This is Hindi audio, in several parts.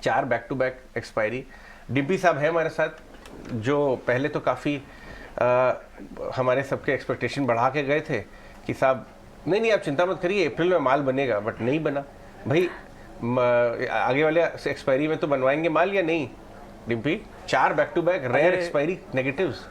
4 back to back expiry. Dimpy साहब है हमारे साथ, जो पहले तो काफ़ी हमारे सबके एक्सपेक्टेशन बढ़ा के गए थे कि साहब नहीं आप चिंता मत करिए, अप्रैल में माल बनेगा, बट नहीं बना भाई। आगे वाले एक्सपायरी में तो बनवाएंगे माल या नहीं? Dimpy, 4 back to back rare expiry negatives.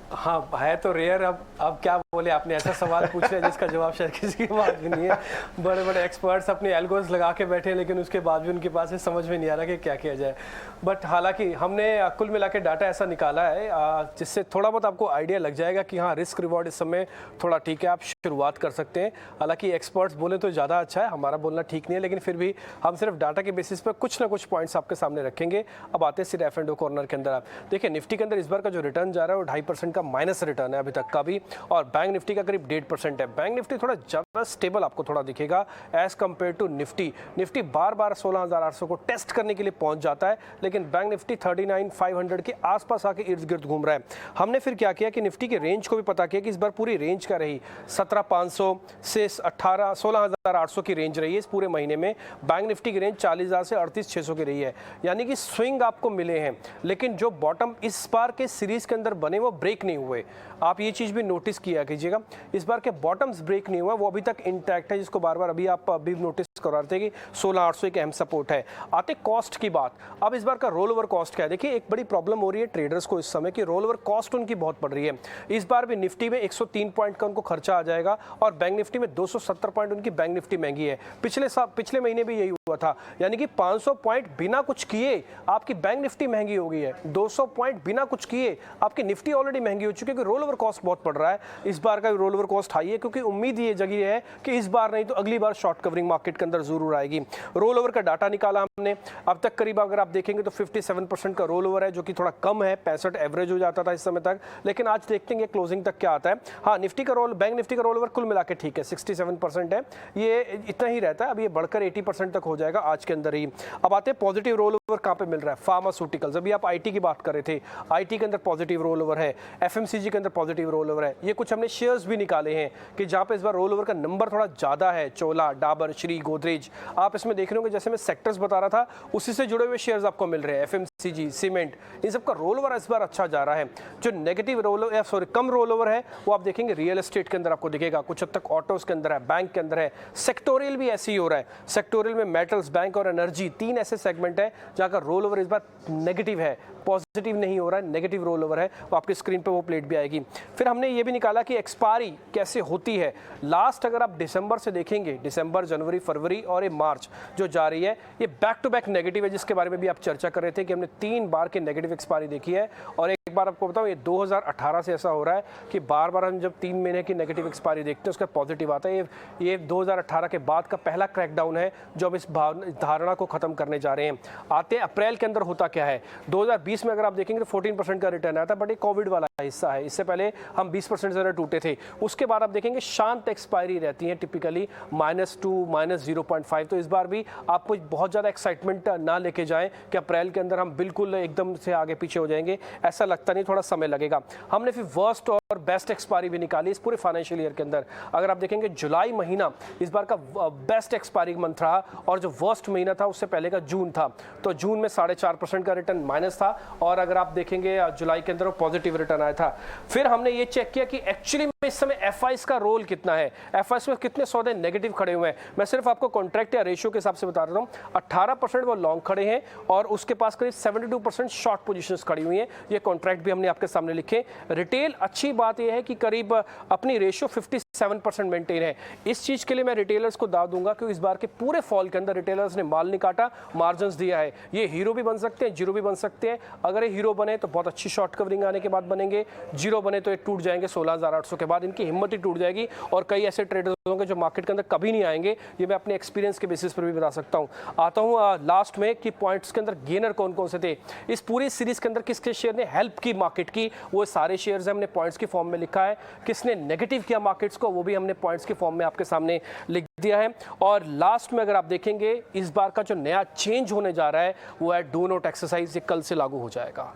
हाँ है तो रेयर। अब क्या बोले, आपने ऐसा सवाल पूछ लिया जिसका जवाब शायद किसी के पास भी नहीं है। बड़े बड़े एक्सपर्ट्स अपने एल्गोस लगा के बैठे, लेकिन उसके बाद भी उनके पास समझ में नहीं आ रहा कि क्या किया जाए। बट हालांकि हमने कुल मिला के डाटा ऐसा निकाला है जिससे थोड़ा बहुत आपको आइडिया लग जाएगा कि हाँ रिस्क रिवॉर्ड इस समय थोड़ा ठीक है, आप शुरुआत कर सकते हैं। हालांकि एक्सपर्ट्स बोले तो ज़्यादा अच्छा है, हमारा बोलना ठीक नहीं है, लेकिन फिर भी हम सिर्फ डाटा के बेसिस पर कुछ ना कुछ पॉइंट्स आपके सामने रखेंगे। अब आते हैं सिर्फ F&O कॉर्नर के अंदर। आप देखिए निफ्टी के अंदर इस बार का जो रिटर्न जा रहा है वो 2.5% का माइनस रिटर्न है अभी तक का भी, और बैंक निफ्टी का करीब 1.5% है। बैंक निफ्टी थोड़ा ज़्यादा स्टेबल आपको थोड़ा दिखेगा as compare to Nifty. Nifty बार बार 16,800 को टेस्ट करने के लिए पहुंच जाता है, लेकिन बैंक निफ्टी 39,500 के आसपास आके इर्द गिर्द घूम रहा है। हमने फिर क्या किया कि निफ्टी के रेंज को भी पता किया कि इस बार पूरी रेंज का रही 17,500 से 16,800 की रेंज रही है इस पूरे महीने में। बैंक निफ्टी की रेंज 40,000 से 38,600 की रही है, यानी कि स्विंग आपको मिले हैं, लेकिन जो बॉटम इस बार के सीरीज के अंदर बने वो ब्रेक नहीं हुए। आप ये चीज़ भी नोटिस किया कीजिएगा, इस बार के बॉटम्स ब्रेक नहीं हुआ, वो अभी तक इंटैक्ट है, जिसको बार बार अभी नोटिस करा रहे थे कि 16,800 एक अहम सपोर्ट है। आते कॉस्ट की बात, अब इस बार का रोल ओवर कॉस्ट क्या है? देखिए एक बड़ी प्रॉब्लम हो रही है ट्रेडर्स को इस समय कि रोल ओवर कॉस्ट उनकी बहुत बढ़ रही है। इस बार भी निफ्टी में 103 पॉइंट का उनको खर्चा आ जाएगा, और बैंक निफ्टी में 270 पॉइंट उनकी बैंक निफ्टी महंगी है। पिछले महीने भी यही हुआ था, यानी कि 500 पॉइंट बिना कुछ किए आपकी बैंक निफ्टी महंगी हो गई है, 200 पॉइंट बिना कुछ किए आपकी निफ्टी ऑलरेडी महंगी हो चुकी है, क्योंकि रोल ओवर कॉस्ट बहुत बढ़ रहा है। इस बार का रोल ओवर कॉस्ट हाई है, क्योंकि उम्मीद ये जगी है कि इस बार नहीं तो अगली बार शॉर्ट कवरिंग मार्केट के अंदर जरूर आएगी। रोल ओवर का डाटा निकाला हमने, अब तक करीब अगर आप देखेंगे तो 57% का रोल ओवर है, जो कि थोड़ा कम है, 65 एवरेज हो जाता था इस समय तक, लेकिन आज देखते हैं क्लोजिंग तक क्या आता है। हाँ निफ्टी का बैंक निफ्टी का रोल ओवर कुल मिला के ठीक है 67% है, ये इतना ही रहता है, अब ये बढ़कर 80% तक हो जाएगा आज के अंदर ही। अब आते हैं पॉजिटिव रोल ओवर कहाँ पे मिल रहा है? फार्मास्यूटिकल्स, अभी आप आईटी की बात कर रहे थे, आईटी के अंदर पॉजिटिव रोल ओवर है, एफएमसीजी के अंदर पॉजिटिव रोल ओवर है। ये कुछ हमने शेयर्स भी निकाले हैं कि जहाँ पे इस बार रोल ओवर का नंबर थोड़ा ज्यादा है, चोला, डाबर, श्री, गोदरेज। आप इसमें देख रहे होंगे जैसे मैं सेक्टर्स बता रहा था उसी से जुड़े हुए शेयर्स आपको मिल रहे हैं, एफएमसीजी, सीमेंट, इन सबका रोल ओवर इस बार अच्छा जा रहा है। जो नेगेटिव रोल ओवर कम रोल ओवर है वो आप देखेंगे रियल एस्टेट के अंदर आपको दिखेगा, कुछ हद तक ऑटोज के अंदर है, बैंक के अंदर है, सेक्टोरियल भी ऐसे ही हो रहा है। सेक्टोरियल में मेटल्स, बैंक और एनर्जी, 3 ऐसे सेगमेंट है जहाँ का रोल ओवर इस बार नेगेटिव है, पॉजिटिव नहीं हो रहा है, नेगेटिव रोल ओवर है। वो आपकी स्क्रीन पे वो प्लेट भी आएगी। फिर हमने ये भी निकाला कि एक्सपायरी कैसे होती है। लास्ट अगर आप दिसंबर से देखेंगे, दिसंबर, जनवरी, फरवरी और ये मार्च जो जा रही है, ये बैक टू बैक नेगेटिव है, जिसके बारे में भी आप चर्चा कर रहे थे कि हमने 3 बार के नेगेटिव एक्सपायरी देखी है। और एक बार आपको बताऊं, ये 2018 से ऐसा हो रहा है कि बार बार हम जब 3 महीने की नेगेटिव एक्सपायरी देखते हैं उसका पॉजिटिव आता है। ये 2018 के बाद का पहला क्रैकडाउन है जो अब इस धारणा को खत्म करने जा रहे हैं। आते अप्रैल के अंदर होता क्या है? 2020 में अगर आप देखेंगे तो 14% का रिटर्न आया था, बट ये कोविड वाला हिस्सा है, इससे पहले हम 20% से टूटे थे। उसके बाद आप देखेंगे शांत एक्सपायरी रहती है टिपिकली -2, -0.5। तो इस बार भी आपको बहुत ज़्यादा एक्साइटमेंट ना लेके जाएं कि अप्रैल के अंदर हम बिल्कुल एकदम से आगे पीछे हो जाएंगे, ऐसा लगता नहीं, थोड़ा समय लगेगा। हमने फिर वर्स्ट और बेस्ट एक्सपायरी भी निकाली इस पूरे फाइनेंशियल ईयर के अंदर। अगर आप देखेंगे जुलाई महीना इस बार का बेस्ट एक्सपायरी मंथ रहा, और जो वर्स्ट महीना था उससे पहले का जून था, तो जून में 4.5% का रिटर्न माइनस था, और अगर आप देखेंगे जुलाई के अंदर वो पॉजिटिव रिटर्न आया था। फिर हमने ये चेक किया कि एक्चुअली में इस समय एफआईस का रोल कितना है, एफआईस में कितने सौदे नेगेटिव खड़े हुए हैं। मैं सिर्फ आपको कॉन्ट्रैक्ट या रेशियो के हिसाब से बता रहा हूँ। 18% वो लॉन्ग खड़े हैं और उसके पास करीब 72% शॉर्ट पोजीशंस खड़ी हुई हैं। ये कॉन्ट्रैक्ट भी हमने आपके सामने लिखे। रिटेल, अच्छी बात यह है कि करीब अपनी रेशियो 57% मेंटेन है। इस चीज के लिए मैं रिटेलर्स को दाव दूंगा कि इस बार के पूरे फॉल के अंदर रिटेलर्स ने माल नहीं काटा, मार्जिन दिया है। ये हीरो भी बन सकते हैं, जीरो भी बन सकते हैं। अगर ये हीरो बने तो बहुत अच्छी शॉर्ट कवरिंग आने के बाद बनेंगे, जीरो बने तो ये टूट जाएंगे 16,800 के बाद, इनकी हिम्मत ही टूट जाएगी। और कई ऐसे ट्रेडर्स होंगे जो मार्केट के अंदर कभी नहीं आएंगे, ये मैं अपने एक्सपीरियंस के बेसिस पर भी बता सकता हूँ। आता हूँ लास्ट में कि पॉइंट्स के अंदर गेनर कौन कौन से थे इस पूरी सीरीज के अंदर, किसके शेयर ने हेल्प की मार्केट की, वो सारे शेयर्स हमने पॉइंट्स की फॉर्म में लिखा है। किसने नेगेटिव किया मार्केट्स को, वो भी हमने पॉइंट्स की फॉर्म में आपके सामने लिख दिया है। और लास्ट में अगर आप देखेंगे इस बार का जो नया चेंज होने जा रहा है वो है डू नॉट एक्सरसाइज। ये कल से लागू हो जाएगा।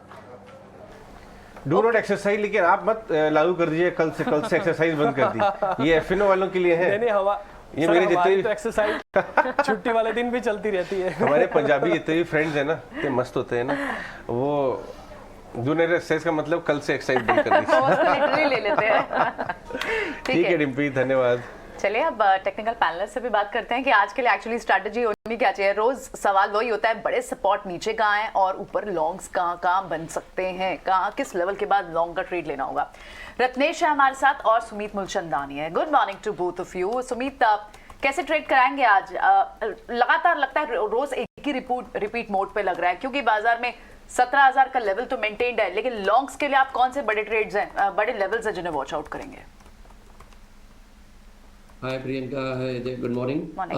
डू नॉट एक्सरसाइज, लेकिन आप मत लागू कर दीजिए कल से एक्सरसाइज बंद कर दी। ये एफएनओ वालों के लिए है। नहीं, ये सर, मेरे हमारी जितने तो एक्सरसाइज छुट्टी वाले दिन भी चलती रहती है। हमारे पंजाबी जितने भी फ्रेंड्स हैं ना, इतने मस्त होते हैं ना, वो जूनियर एक्सरसाइज का मतलब कल से एक्सरसाइज बंद कर दी। वो उसको लिटरली ले लेते हैं। ठीक है डिम्पी, धन्यवाद। चलिए अब टेक्निकल पैनलिस्ट से भी बात करते हैं कि आज के लिए एक्चुअली स्ट्रैटेजी होनी क्या चाहिए। रोज सवाल वही होता है, बड़े सपोर्ट नीचे कहाँ है और ऊपर लॉन्ग्स कहाँ बन सकते हैं, कहाँ किस लेवल के बाद लॉन्ग का ट्रेड लेना होगा। रत्नेश है हमारे साथ और सुमीत मुलचंदानी है। Good morning to both of you. Sumeet, कैसे ट्रेड कराएंगे आज? लगातार लगता है रोज एक ही रिपीट मोड पे लग रहा है, क्योंकि बाजार में 17,000 का लेवल तो मेंटेन्ड है, लेकिन लॉन्ग्स के लिए आप कौन से बड़े ट्रेड्स हैं, बड़े लेवल्स हैं जिन्हें वॉच आउट करेंगे? हाय प्रियंका, हाय जय, गुड मॉर्निंग। Morning.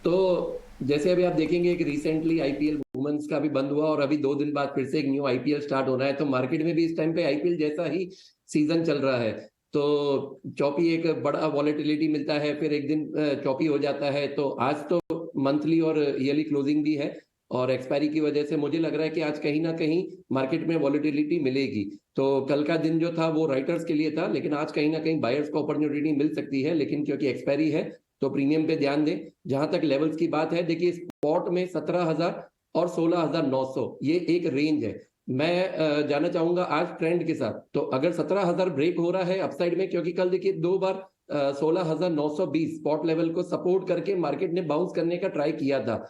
तो जैसे अभी आप देखेंगे कि रिसेंटली आईपीएल वुमेन्स का भी बंद हुआ और अभी 2 दिन बाद फिर से एक न्यू आईपीएल स्टार्ट हो रहा है, तो मार्केट में भी इस टाइम पे आईपीएल जैसा ही सीजन चल रहा है। तो चौपी एक बड़ा वॉलेटिलिटी मिलता है, फिर एक दिन चौपी हो जाता है। तो आज तो मंथली और ईयरली क्लोजिंग भी है और एक्सपायरी की वजह से मुझे लग रहा है कि आज कहीं ना कहीं मार्केट में वॉलेटिलिटी मिलेगी। तो कल का दिन जो था वो राइटर्स के लिए था, लेकिन आज कहीं ना कहीं बायर्स को अपॉर्चुनिटी मिल सकती है, लेकिन क्योंकि एक्सपायरी है तो प्रीमियम पे ध्यान दें। जहां तक लेवल्स की बात है, देखिए स्पॉट में 17,000 और 16,900 ये एक रेंज है। मैं जाना चाहूंगा आज ट्रेंड के साथ, तो अगर 17,000 ब्रेक हो रहा है अपसाइड में, क्योंकि कल देखिए 2 बार 16,920 स्पॉट लेवल को सपोर्ट करके मार्केट ने बाउंस करने का ट्राई किया था,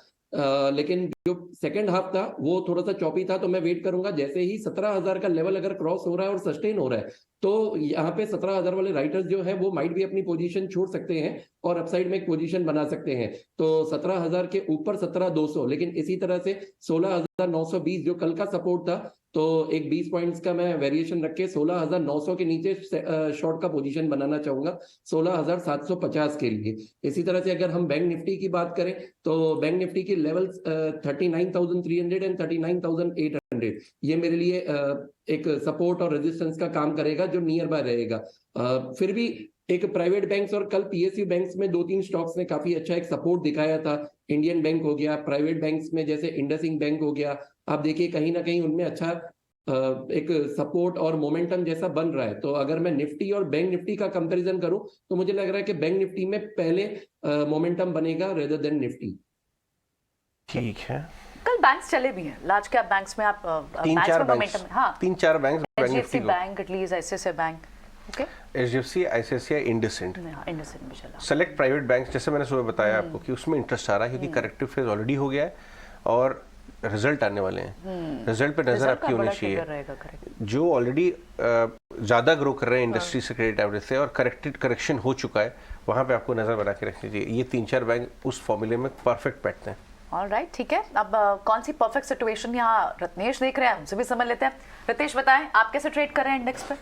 लेकिन जो सेकंड हाफ था वो थोड़ा सा चॉपी था। तो मैं वेट करूंगा, जैसे ही 17,000 का लेवल अगर क्रॉस हो रहा है और सस्टेन हो रहा है, तो यहाँ पे 17,000 वाले राइटर्स जो है वो माइट भी अपनी पोजीशन छोड़ सकते हैं और अपसाइड में एक पोजीशन बना सकते हैं। तो 17,000 के ऊपर 17,200, लेकिन इसी तरह से 16,920 जो कल का सपोर्ट था, तो एक 20 पॉइंट्स का मैं वेरिएशन रख के 16,900 के नीचे शॉर्ट का पोजीशन बनाना चाहूंगा 16,750 के लिए। इसी तरह से अगर हम बैंक निफ्टी की बात करें, तो बैंक निफ्टी की लेवल्स 39,300 एंड 39,800 ये मेरे लिए एक सपोर्ट और रेजिस्टेंस का काम करेगा, जो नियर बाय रहेगा। फिर भी एक प्राइवेट बैंक्स और कल पीएसयू बैंक्स में 2-3 स्टॉक्स ने काफी अच्छा एक सपोर्ट दिखाया था। इंडियन बैंक हो गया, प्राइवेट बैंक्स में जैसे इंडसइंड बैंक हो गया, आप देखिए कहीं ना कहीं उनमें अच्छा एक सपोर्ट और मोमेंटम जैसा बन रहा है। तो अगर मैं निफ्टी और बैंक निफ्टी का कंपैरिजन करूं, तो मुझे लग रहा है कि बैंक निफ्टी में पहले मोमेंटम बनेगा रेदर देन निफ्टी। ठीक है, कल बैंक्स चले भी हैं, लार्ज कैप बैंक्स में आप 3-4 मोमेंटम, हाँ 3-4 बैंक बैंक एचडीएफसी निफ्टी को, bank, at least ICICI bank, okay, HDFC, ICICI, IndusInd, IndusInd भी चला। सेलेक्ट प्राइवेट बैंक, जैसे मैंने सुबह बताया आपको कि उसमें इंटरेस्ट आ रहा है, क्योंकि करेक्टिव फेज ऑलरेडी हो गया है और रिजल्ट आने वाले हैं। रिजल्ट पे नजर आपकी होनी चाहिए। जो ऑलरेडी ज्यादा ग्रो कर रहे हैं इंडस्ट्री से, क्रेडिट एवरेज से, और करेक्शन हो चुका है, वहां पे आपको नजर बना के रखनी चाहिए। ये 3-4 बैंक उस फॉर्मूले में परफेक्ट बैठते हैं। ऑलराइट, ठीक है। अब कौन सी परफेक्ट सिचुएशन यहाँ रत्नेश देख रहे हैं, हमसे भी समझ लेते हैं। रत्नेश बताएं, आप कैसे ट्रेड कर रहे हैं इंडेक्स पे?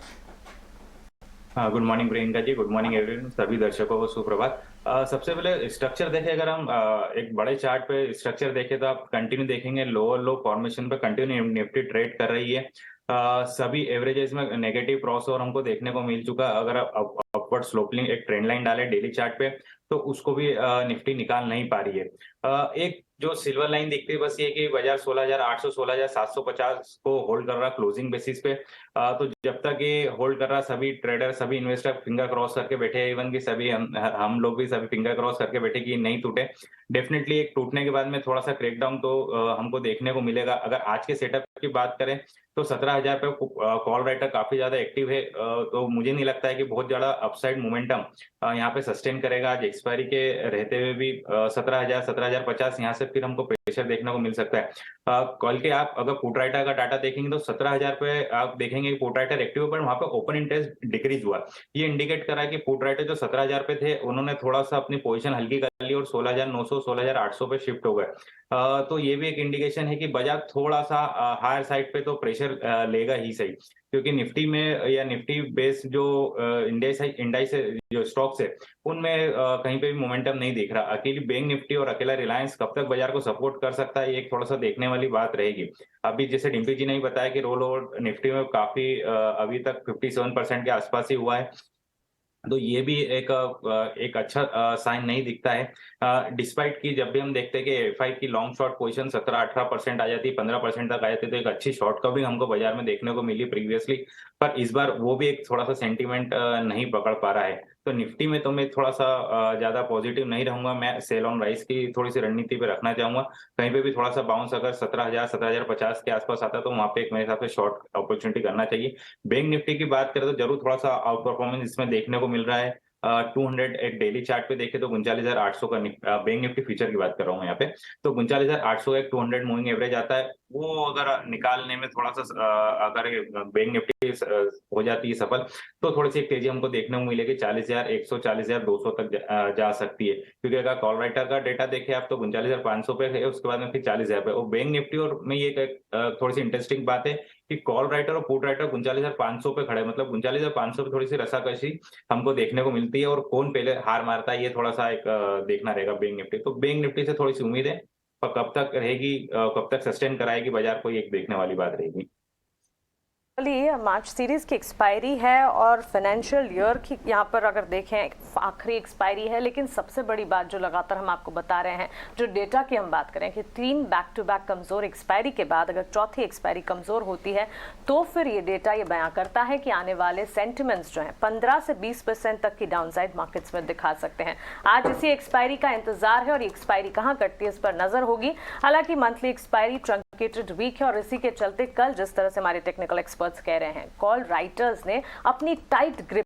हाँ, good morning Priyanka ji, good morning everyone, सभी दर्शकों को सुप्रभात। सबसे पहले स्ट्रक्चर देखें, अगर हम एक बड़े चार्ट पे स्ट्रक्चर देखें तो आप कंटिन्यू देखेंगे लोअर लो फॉर्मेशन पे कंटिन्यू निफ्टी ट्रेड कर रही है। सभी एवरेजेस में नेगेटिव क्रॉसओवर हमको देखने को मिल चुका। अगर आप अपवर्ड स्लोपिंग एक ट्रेंड लाइन डाले डेली चार्ट पे, तो उसको भी निफ्टी निकाल नहीं पा रही है। एक जो सिल्वर लाइन दिखती है बस ये कि बाजार 16,800 16,750 को होल्ड कर रहा क्लोजिंग बेसिस पे। तो जब तक ये होल्ड कर रहा, सभी ट्रेडर, सभी इन्वेस्टर फिंगर क्रॉस करके बैठे, इवन की सभी हम लोग भी सभी फिंगर क्रॉस करके बैठे कि नहीं टूटे। डेफिनेटली एक टूटने के बाद में थोड़ा सा क्रैकडाउन तो हमको देखने को मिलेगा। अगर आज के सेटअप की बात करें तो 17,000 पे कॉल राइटर काफी ज्यादा एक्टिव है, तो मुझे नहीं लगता है कि बहुत ज्यादा अपसाइड मोमेंटम यहाँ पे सस्टेन करेगा। आज एक्सपायरी के रहते हुए भी 17,000 17,050 यहाँ से फिर हमको प्रेशर देखने को मिल सकता है। कल के आप अगर पुट राइटर का डाटा देखेंगे तो 17,000 पे आप देखेंगे पुट राइटर एक्टिव, पर वहां पे ओपन इंटरेस्ट डिक्रीज हुआ। ये इंडिकेट करा कि पुट राइटर जो 17,000 पे थे उन्होंने थोड़ा सा अपनी पोजीशन हल्की कर ली और 16,900 16,800 पे शिफ्ट हो गए। तो ये भी एक इंडिकेशन है कि बाजार थोड़ा सा हायर साइड पे तो प्रेशर लेगा ही सही, क्योंकि निफ्टी में या निफ्टी बेस्ड जो इंडेक्स जो स्टॉक्स है उनमें कहीं पे भी मोमेंटम नहीं दिख रहा। अकेली बैंक निफ्टी और अकेला रिलायंस कब तक बाजार को सपोर्ट कर सकता है, ये एक थोड़ा सा देखने वाली बात रहेगी। अभी जैसे डिम्पी जी ने बताया कि रोल ओवर निफ्टी में काफी अभी तक 57% के आसपास ही हुआ है, तो ये भी एक अच्छा साइन नहीं दिखता है। डिस्पाइट की जब भी हम देखते हैं कि एफआई की लॉन्ग शॉर्ट पोजीशन 17-18% आ जाती है, 15% तक आ जाती है, तो एक अच्छी शॉर्ट का भी हमको बाजार में देखने को मिली प्रीवियसली, पर इस बार वो भी एक थोड़ा सा सेंटीमेंट नहीं पकड़ पा रहा है। तो निफ्टी में तो मैं थोड़ा सा ज्यादा पॉजिटिव नहीं रहूंगा। मैं सेल ऑन राइज की थोड़ी सी रणनीति पे रखना चाहूंगा। कहीं पे भी थोड़ा सा बाउंस अगर 17,000 17,050 के आसपास आता है तो वहां पे एक मेरे हिसाब से शॉर्ट अपॉर्चुनिटी करना चाहिए। बैंक निफ्टी की बात करें तो जरूर थोड़ा सा आउट परफॉर्मेंस इसमें देखने को मिल रहा है। 200 एक डेली चार्ट पे देखे तो 39,800 का बैंक निफ्टी फ्यूचर की बात कर रहा हूँ यहाँ पे, तो 39,800 एक 200 मूविंग एवरेज आता है। वो अगर निकालने में थोड़ा सा अगर बैंक निफ्टी हो जाती है सफल तो थोड़ी सी एक तेजी हमको देखने को मिलेगी। 40,100 40,200 तक जा सकती है, क्योंकि अगर कॉल राइटर का डेटा देखें आप तो 39,500 पे है, उसके बाद में फिर 40,000 पे। और बैंक निफ्टी और में ये थोड़ी सी इंटरेस्टिंग बात है कि कॉल राइटर और पुट राइटर 39,500 पे खड़े, मतलब 39,500 पे थोड़ी सी रसाकशी हमको देखने को मिलती है। और कौन पहले हार मारता है ये थोड़ा सा एक देखना रहेगा बैंक निफ्टी। तो बैंक निफ्टी से थोड़ी सी उम्मीद है, पर कब तक रहेगी, कब तक सस्टेन कराएगी बाजार को, एक देखने वाली बात रहेगी। मार्च सीरीज की एक्सपायरी है और फाइनेंशियल ईयर की यहाँ पर अगर देखें आखिरी एक्सपायरी है, लेकिन सबसे बड़ी बात जो लगातार हम आपको बता रहे हैं, जो डेटा की हम बात करें कि 3 बैक टू बैक कमजोर एक्सपायरी के बाद अगर चौथी एक्सपायरी कमजोर होती है तो फिर ये डेटा ये बयां करता है कि आने वाले सेंटिमेंट्स जो हैं 15 से 20% तक की डाउनसाइड मार्केट्स में दिखा सकते हैं। आज इसी एक्सपायरी का इंतजार है और ये एक्सपायरी कहाँ कटती है इस पर नजर होगी। हालांकि मंथली एक्सपायरी ट्रंकेटेड वीक है और इसी के चलते कल जिस तरह से हमारे टेक्निकल एक्सपर्ट्स कह रहे हैं, कॉल राइटर्स ने अपनी टाइट ग्रिप